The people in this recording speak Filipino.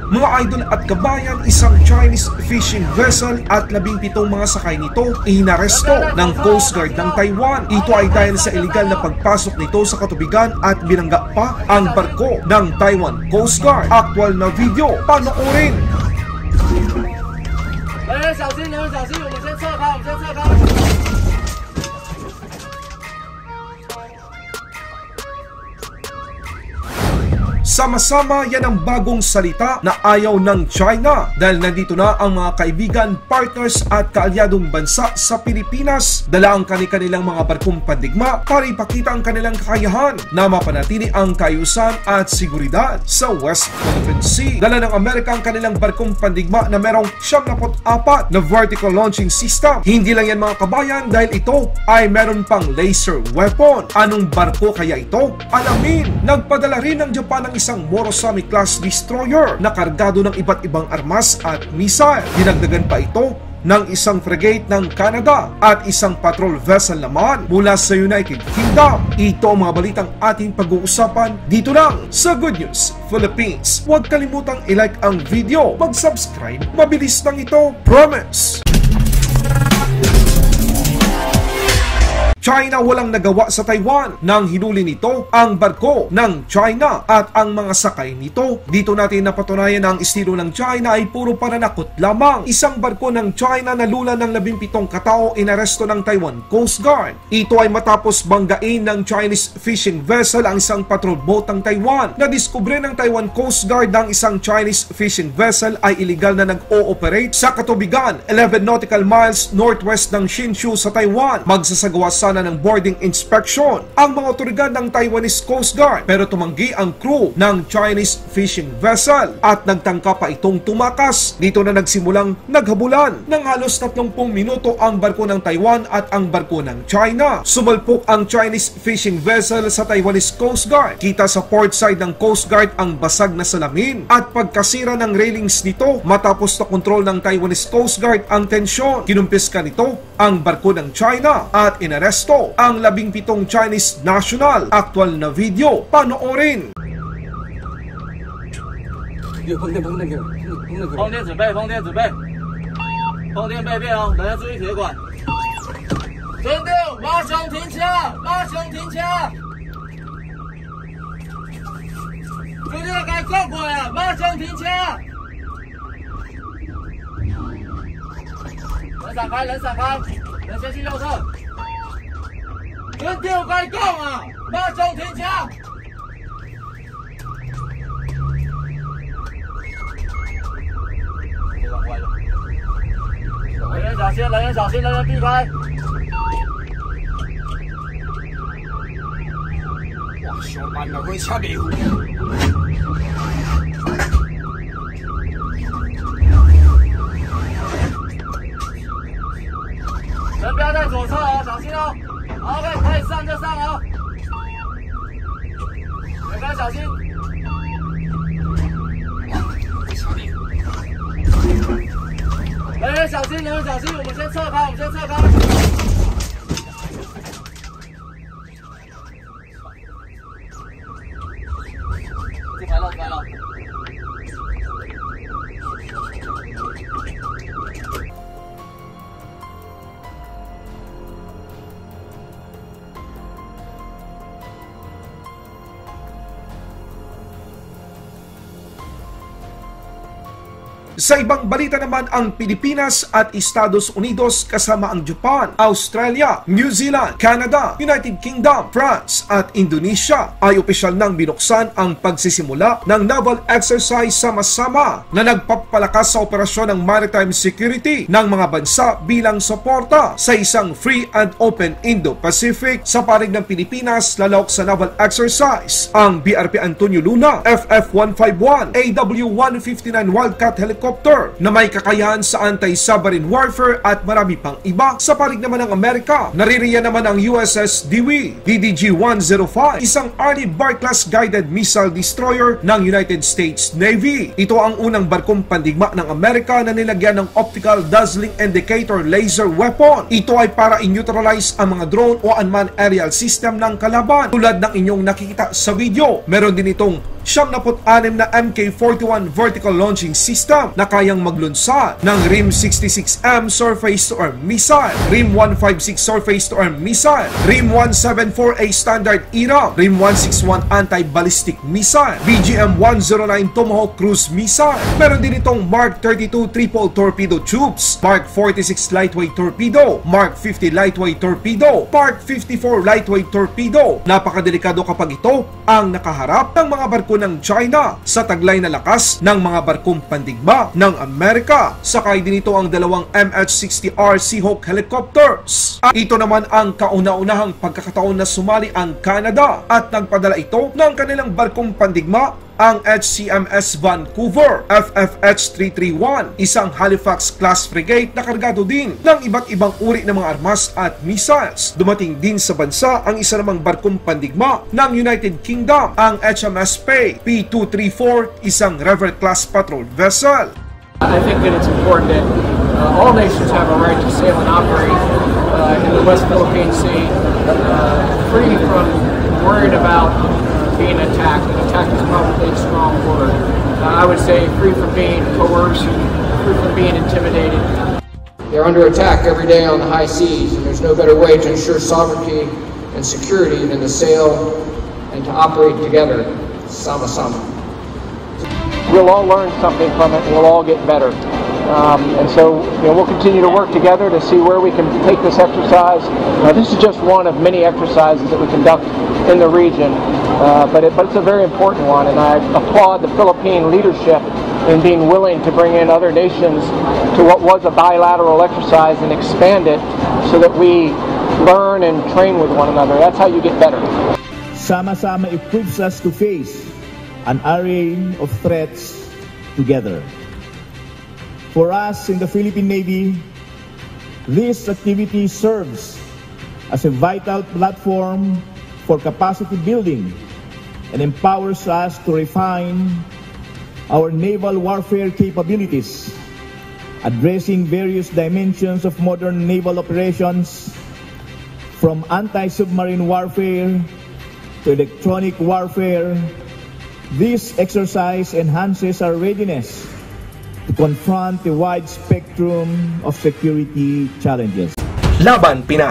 Mga idol at kabayan, isang Chinese fishing vessel at 17 mga sakay nito inaresto ng Coast Guard ng Taiwan. Ito ay dahil sa illegal na pagpasok nito sa katubigan at binangga pa ang barko ng Taiwan Coast Guard. Aktual na video, panoorin! 小心，你们小心，我们先撤开，我们先撤开。 Sama-sama, yan ang bagong salita na ayaw ng China dahil nandito na ang mga kaibigan, partners at kaalyadong bansa sa Pilipinas. Dala ang kanilang mga barkong pandigma para ipakita ang kanilang kakayahan na mapanatili ang kaayusan at seguridad sa West Philippine Sea. Dala ng Amerika ang kanilang barkong pandigma na merong 74 na vertical launching system. Hindi lang yan mga kabayan dahil ito ay meron pang laser weapon. Anong barko kaya ito? Alamin! Nagpadala rin ng Japan ng isang Morosami-class destroyer na kargado ng iba't ibang armas at missile. Dinagdagan pa ito ng isang frigate ng Canada at isang patrol vessel naman mula sa United Kingdom. Ito ang mga balitang ating pag-uusapan dito lang sa Good News Philippines. Huwag kalimutang i-like ang video, mag-subscribe, mabilis lang ito, promise! China walang nagawa sa Taiwan nang hinuli nito ang barko ng China at ang mga sakay nito. Dito natin napatunayan na ang estilo ng China ay puro pananakot lamang. Isang barko ng China na lula ng 17 katao inaresto ng Taiwan Coast Guard. Ito ay matapos banggain ng Chinese fishing vessel ang isang patrol boat ng Taiwan. Nadiskubre ng Taiwan Coast Guard ng isang Chinese fishing vessel ay illegal na nag-ooperate sa katubigan 11 nautical miles northwest ng Hsinchu sa Taiwan. Magsasagawa sana ng boarding inspection ang mga otoridad ng Taiwanese Coast Guard pero tumanggi ang crew ng Chinese fishing vessel at nagtangka pa itong tumakas. Dito na nagsimulang naghabulan ng halos 30 minuto ang barko ng Taiwan at ang barko ng China. Sumalpok ang Chinese fishing vessel sa Taiwanese Coast Guard. Kita sa port side ng Coast Guard ang basag na salamin at pagkasira ng railings nito. Matapos na kontrol ng Taiwanese Coast Guard ang tensyon, kinumpiska nito ang barko ng China at inaresto ang 17 Chinese national. Aktual na video, panoorin! 风电准备，风电准备，风电备变哦，大家注意铁管。准定，马上停掐，马上停掐。准定该过过呀，马上停掐。人闪开，人闪开，人先去右侧。 准定该降啊！马上停掐！人员小心，人员小心，人员避开！哇，上班了，可以掐牛！人不要在左侧哦，小心哦！ OK， 可以上就上哦，大家小心。人员小心，人员小心，我们先撤开，我们先撤开。开了，开了。 Sa ibang balita naman, ang Pilipinas at Estados Unidos kasama ang Japan, Australia, New Zealand, Canada, United Kingdom, France at Indonesia ay opisyal nang binuksan ang pagsisimula ng naval exercise sama-sama na nagpapalakas sa operasyon ng maritime security ng mga bansa bilang suporta sa isang free and open Indo-Pacific. Sa panig ng Pilipinas, lalawak sa naval exercise ang BRP Antonio Luna FF-151 AW-159 Wildcat helicopter na may kakayahan sa anti-submarine warfare at marami pang iba. Sa panig naman ng Amerika, naririyan naman ang USS Dewey DDG-105, isang Arleigh Burke-class guided missile destroyer ng United States Navy. Ito ang unang barkong pandigma ng Amerika na nilagyan ng optical dazzling indicator laser weapon. Ito ay para i-neutralize ang mga drone o unmanned aerial system ng kalaban. Tulad ng inyong nakikita sa video, meron din itong 76 na Mk-41 vertical launching system na kayang maglunsad ng RIM-66M surface-to-air missile, RIM-156 surface-to-air missile, RIM-174A standard ERAM, RIM-161 anti-ballistic missile, BGM-109 Tomahawk cruise missile. Meron din itong Mark 32 triple torpedo tubes, Mark 46 lightweight torpedo, Mark 50 lightweight torpedo, Mark 54 lightweight torpedo. Napakadelikado kapag ito ang nakaharap ng mga barko ng China sa taglay na lakas ng mga barkong pandigma ng Amerika. Sakay din ito ang dalawang MH-60R Seahawk helicopters. At ito naman ang kauna-unahang pagkakataon na sumali ang Canada at nagpadala ito ng kanilang barkong pandigma, ang HCMS Vancouver FFH-331, isang Halifax-class frigate na kargado din ng iba't ibang uri ng mga armas at missiles. Dumating din sa bansa ang isa namang barkong pandigma ng United Kingdom, ang HMS Pei P234, isang Rever-class patrol vessel. I think that it's important that all nations have a right to sail and operate in the West Philippine Sea, free from worried about being attacked. And attack is probably a strong word. I would say free from being coerced, free from being intimidated. They're under attack every day on the high seas, and there's no better way to ensure sovereignty and security than to sail and to operate together, sama-sama. We'll all learn something from it, and we'll all get better. And so, we'll continue to work together to see where we can take this exercise. This is just one of many exercises that we conduct in the region, but it's a very important one, and I applaud the Philippine leadership in being willing to bring in other nations to what was a bilateral exercise and expand it so that we learn and train with one another. That's how you get better. Sama-sama equips us to face an array of threats together. For us in the Philippine Navy, this activity serves as a vital platform for capacity building and empowers us to refine our naval warfare capabilities, addressing various dimensions of modern naval operations, from anti-submarine warfare to electronic warfare. This exercise enhances our readiness to confront the wide spectrum of security challenges. Laban Pinas.